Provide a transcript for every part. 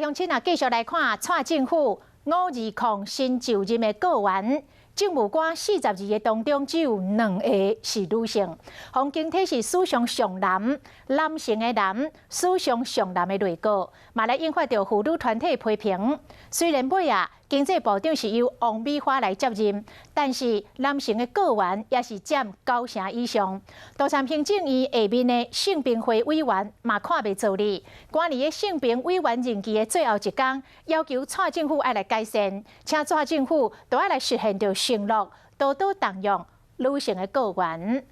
乡亲啊，继续来看蔡政府520新就任的个员，政务官42个当中只有2个是女性，红经体是史上上男，男性的男，史上上男的内阁，嘛来引发着妇女团体批评。虽然尾啊，经济部长是由王美花来接任，但是男性的个员也是占9成以上。多参行政院下面的性平会委员嘛看袂做理，管理的性平委员任期的最后一天，要求蔡政府要来改善，请蔡政府都要来实现着承诺，多多动用女性的个员。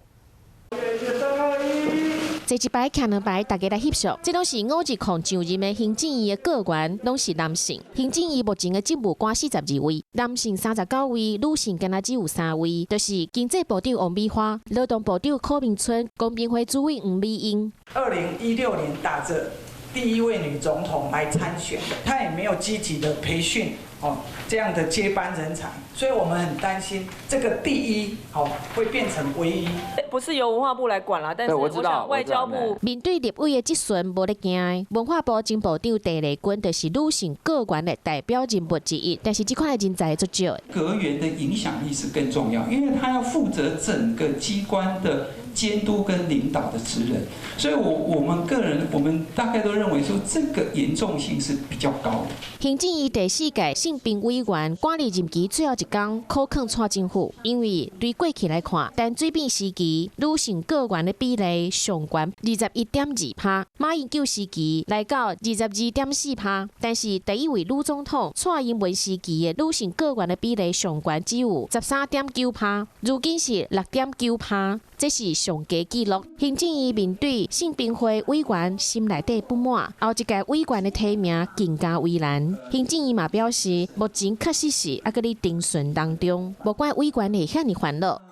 坐一排徛2排，大家来翕相。这拢是520上任的行政院的个员，拢是男性。行政院目前的政务官42位，男性39位，女性敢若只有3位，就是经济部长王美花、劳动部长柯明春、公平会主委吴美英。2016年打着第1位女总统来参选，她也没有积极的培训这样的接班人才，所以我们很担心这个第一会变成唯一。不是由文化部来管啦，但是我想外交部面对立委的质询无得惊，文化部前部长陈丽君就是女性个员的代表人物之一，但是这块的人才足少。阁员的影响力是更重要，因为他要负责整个机关的监督跟领导的职能，所以我们大概都认为说这个严重性是比较高的。行政院第4届性平委员管理任期最后一天，考考蔡政府，因为对过去来看，但水变时期女性个员的比例上悬21.2%，马英九时期来到22.4%，但是第1位女总统蔡英文时期的女性个员的比例上悬只有13.9%，如今是6.9%。这是上低纪录。行政院面对性平会委员心内底不满，后一届委员的提名更加为难。行政院嘛表示，目前确实是还搁咧定顺当中，无怪委员会遐尼烦恼。